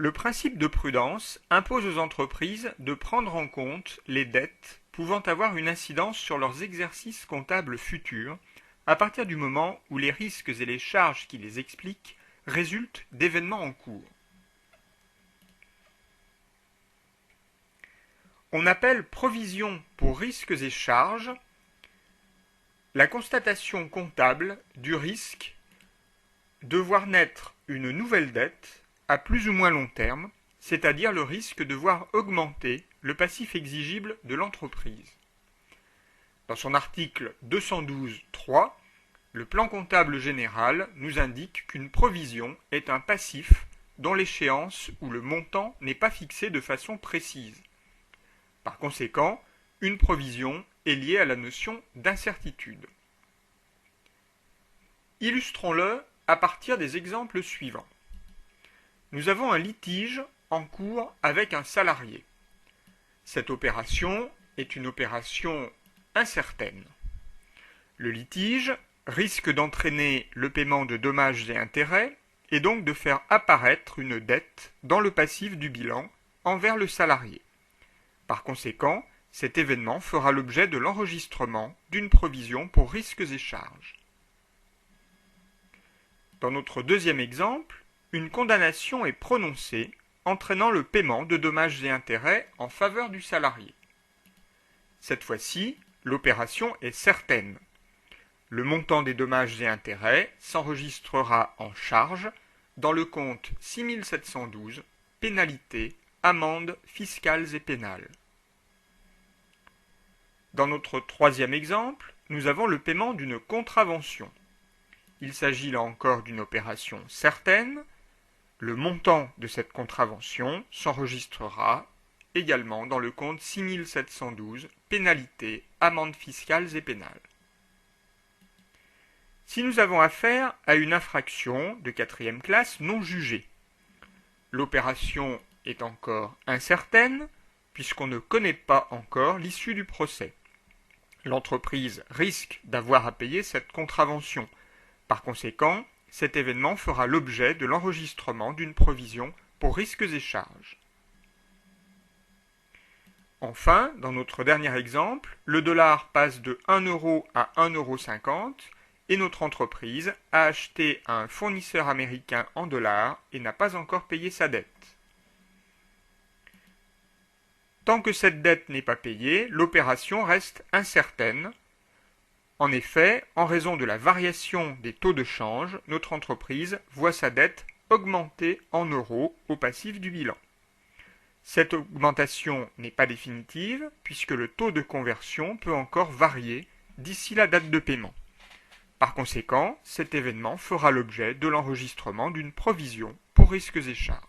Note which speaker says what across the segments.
Speaker 1: Le principe de prudence impose aux entreprises de prendre en compte les dettes pouvant avoir une incidence sur leurs exercices comptables futurs, à partir du moment où les risques et les charges qui les expliquent résultent d'événements en cours. On appelle provision pour risques et charges la constatation comptable du risque de voir naître une nouvelle dette à plus ou moins long terme, c'est-à-dire le risque de voir augmenter le passif exigible de l'entreprise. Dans son article 212.3, le plan comptable général nous indique qu'une provision est un passif dont l'échéance ou le montant n'est pas fixé de façon précise. Par conséquent, une provision est liée à la notion d'incertitude. Illustrons-le à partir des exemples suivants. Nous avons un litige en cours avec un salarié. Cette opération est une opération incertaine. Le litige risque d'entraîner le paiement de dommages et intérêts et donc de faire apparaître une dette dans le passif du bilan envers le salarié. Par conséquent, cet événement fera l'objet de l'enregistrement d'une provision pour risques et charges. Dans notre deuxième exemple, une condamnation est prononcée entraînant le paiement de dommages et intérêts en faveur du salarié. Cette fois-ci, l'opération est certaine. Le montant des dommages et intérêts s'enregistrera en charge dans le compte 6712, pénalités, amendes fiscales et pénales. Dans notre troisième exemple, nous avons le paiement d'une contravention. Il s'agit là encore d'une opération certaine. Le montant de cette contravention s'enregistrera également dans le compte 6712, pénalités, amendes fiscales et pénales. Si nous avons affaire à une infraction de quatrième classe non jugée, l'opération est encore incertaine puisqu'on ne connaît pas encore l'issue du procès. L'entreprise risque d'avoir à payer cette contravention. Par conséquent, cet événement fera l'objet de l'enregistrement d'une provision pour risques et charges. Enfin, dans notre dernier exemple, le dollar passe de 1 euro à 1,50 € et notre entreprise a acheté à un fournisseur américain en dollars et n'a pas encore payé sa dette. Tant que cette dette n'est pas payée, l'opération reste incertaine. En effet, en raison de la variation des taux de change, notre entreprise voit sa dette augmenter en euros au passif du bilan. Cette augmentation n'est pas définitive puisque le taux de conversion peut encore varier d'ici la date de paiement. Par conséquent, cet événement fera l'objet de l'enregistrement d'une provision pour risques et charges.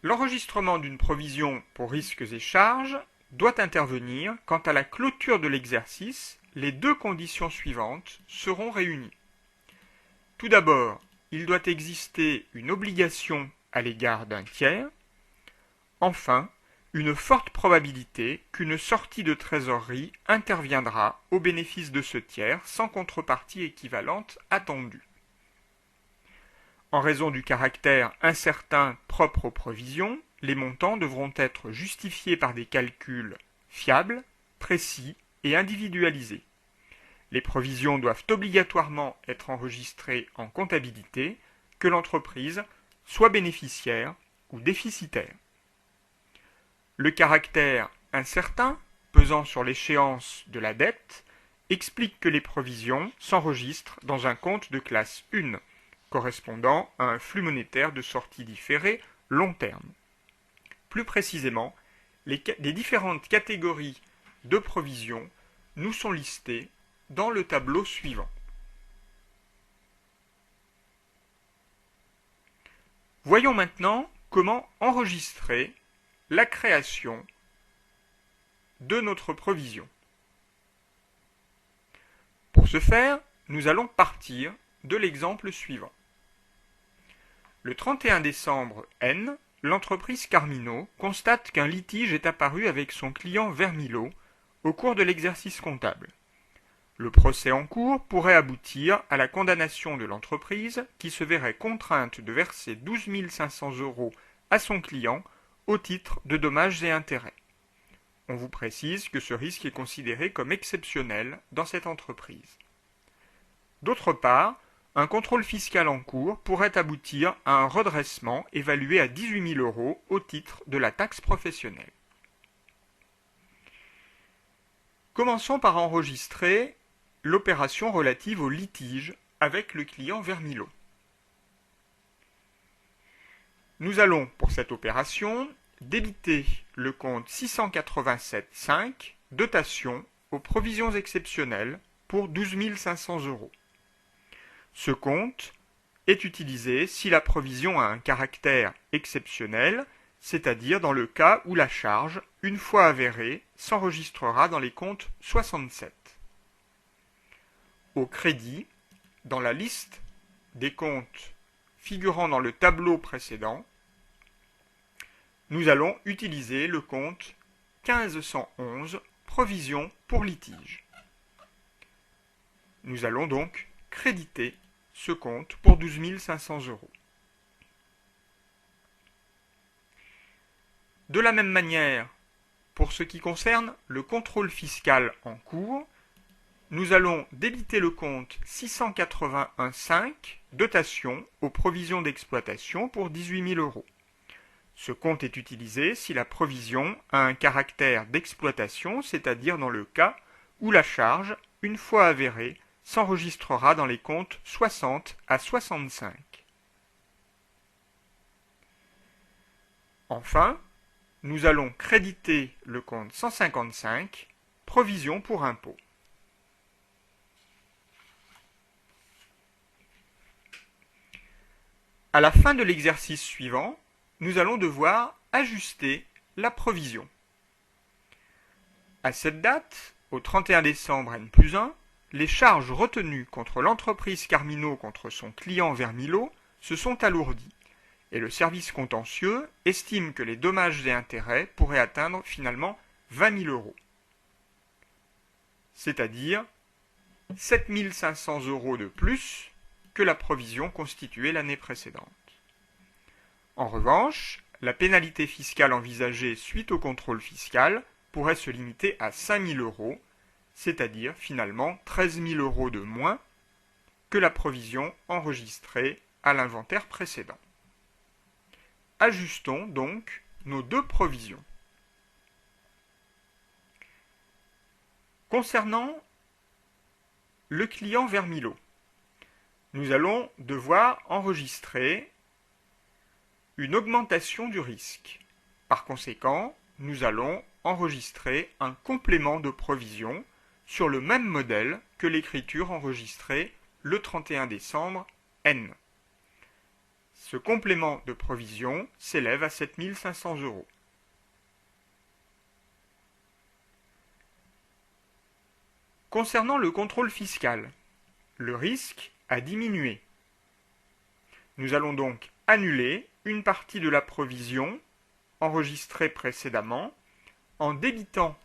Speaker 1: L'enregistrement d'une provision pour risques et charges doit intervenir quand à la clôture de l'exercice, les deux conditions suivantes seront réunies. Tout d'abord, il doit exister une obligation à l'égard d'un tiers. Enfin, une forte probabilité qu'une sortie de trésorerie interviendra au bénéfice de ce tiers sans contrepartie équivalente attendue. En raison du caractère incertain propre aux provisions, les montants devront être justifiés par des calculs fiables, précis et individualisés. Les provisions doivent obligatoirement être enregistrées en comptabilité, que l'entreprise soit bénéficiaire ou déficitaire. Le caractère incertain, pesant sur l'échéance de la dette, explique que les provisions s'enregistrent dans un compte de classe 1, correspondant à un flux monétaire de sortie différée long terme. Plus précisément, les différentes catégories de provisions nous sont listées dans le tableau suivant. Voyons maintenant comment enregistrer la création de notre provision. Pour ce faire, nous allons partir de l'exemple suivant. Le 31 décembre N, l'entreprise Carmino constate qu'un litige est apparu avec son client Vermilo au cours de l'exercice comptable. Le procès en cours pourrait aboutir à la condamnation de l'entreprise qui se verrait contrainte de verser 12 500 € à son client au titre de dommages et intérêts. On vous précise que ce risque est considéré comme exceptionnel dans cette entreprise. D'autre part, un contrôle fiscal en cours pourrait aboutir à un redressement évalué à 18 000 € au titre de la taxe professionnelle. Commençons par enregistrer l'opération relative au litige avec le client Vermilo. Nous allons, pour cette opération, débiter le compte 687,5 dotation aux provisions exceptionnelles pour 12 500 €. Ce compte est utilisé si la provision a un caractère exceptionnel, c'est-à-dire dans le cas où la charge, une fois avérée, s'enregistrera dans les comptes 67. Au crédit, dans la liste des comptes figurant dans le tableau précédent, nous allons utiliser le compte 1511 provision pour litige. Nous allons donc créditer ce compte pour 12 500 €. De la même manière, pour ce qui concerne le contrôle fiscal en cours, nous allons débiter le compte 681,5 dotation aux provisions d'exploitation pour 18 000 €. Ce compte est utilisé si la provision a un caractère d'exploitation, c'est-à-dire dans le cas où la charge, une fois avérée, s'enregistrera dans les comptes 60 à 65. Enfin, nous allons créditer le compte 155, provision pour impôt. À la fin de l'exercice suivant, nous allons devoir ajuster la provision. À cette date, au 31 décembre N+1, les charges retenues contre l'entreprise Carmino contre son client Vermilo se sont alourdies et le service contentieux estime que les dommages et intérêts pourraient atteindre finalement 20 000 €, c'est-à-dire 7 500 € de plus que la provision constituée l'année précédente. En revanche, la pénalité fiscale envisagée suite au contrôle fiscal pourrait se limiter à 5 000 €, c'est-à-dire finalement 13 000 € de moins que la provision enregistrée à l'inventaire précédent. Ajustons donc nos deux provisions. Concernant le client Vermilo, nous allons devoir enregistrer une augmentation du risque. Par conséquent, nous allons enregistrer un complément de provision sur le même modèle que l'écriture enregistrée le 31 décembre N. Ce complément de provision s'élève à 7 500 €. Concernant le contrôle fiscal, le risque a diminué. Nous allons donc annuler une partie de la provision enregistrée précédemment en débitant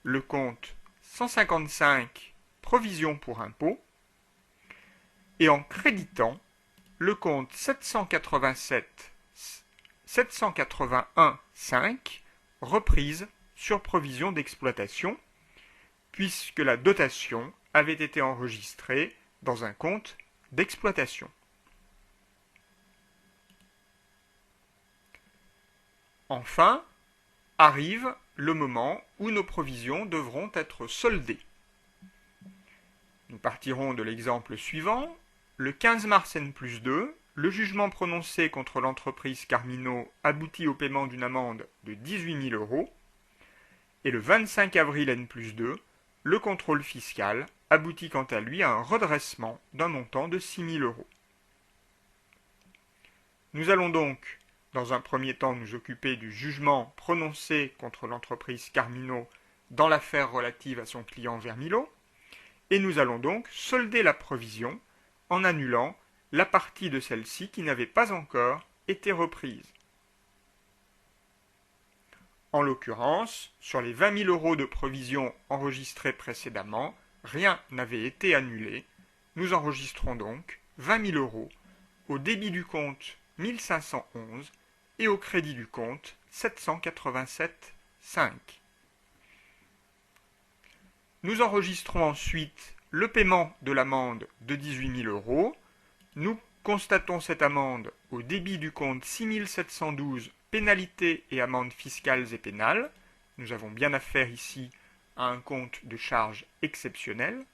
Speaker 1: le compte 155 provision pour impôt et en créditant le compte 781,5 reprise sur provision d'exploitation puisque la dotation avait été enregistrée dans un compte d'exploitation. Enfin, arrive le moment où nos provisions devront être soldées. Nous partirons de l'exemple suivant. Le 15 mars N+2, le jugement prononcé contre l'entreprise Carmino aboutit au paiement d'une amende de 18 000 €. Et le 25 avril N+2, le contrôle fiscal aboutit quant à lui à un redressement d'un montant de 6 000 €. Nous allons donc dans un premier temps nous occuper du jugement prononcé contre l'entreprise Carmino dans l'affaire relative à son client Vermilo, et nous allons donc solder la provision en annulant la partie de celle-ci qui n'avait pas encore été reprise. En l'occurrence, sur les 20 000 € de provision enregistrées précédemment, rien n'avait été annulé, nous enregistrons donc 20 000 € au débit du compte 1511 et au crédit du compte 787,5. Nous enregistrons ensuite le paiement de l'amende de 18 000 €. Nous constatons cette amende au débit du compte 6712 pénalités et amendes fiscales et pénales. Nous avons bien affaire ici à un compte de charges exceptionnelles.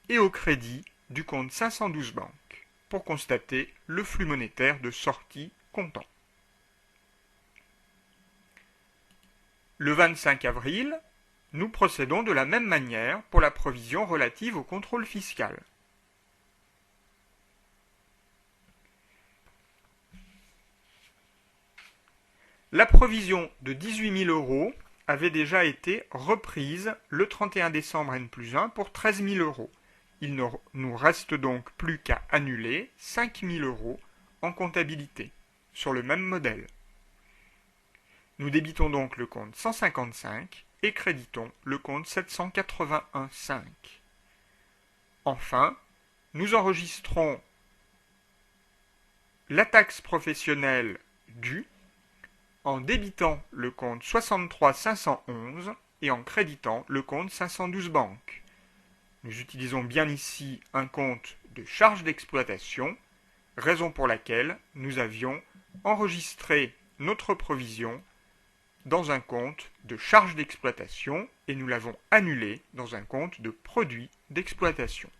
Speaker 1: Et au crédit du compte 512 banques pour constater le flux monétaire de sortie comptant. Le 25 avril, nous procédons de la même manière pour la provision relative au contrôle fiscal. La provision de 18 000 € avait déjà été reprise le 31 décembre N+1 pour 13 000 €. Il ne nous reste donc plus qu'à annuler 5 000 € en comptabilité, sur le même modèle. Nous débitons donc le compte 155 et créditons le compte 781,5. Enfin, nous enregistrons la taxe professionnelle due en débitant le compte 63 511 et en créditant le compte 512 banques. Nous utilisons bien ici un compte de charges d'exploitation, raison pour laquelle nous avions enregistré notre provision dans un compte de charges d'exploitation et nous l'avons annulé dans un compte de produits d'exploitation.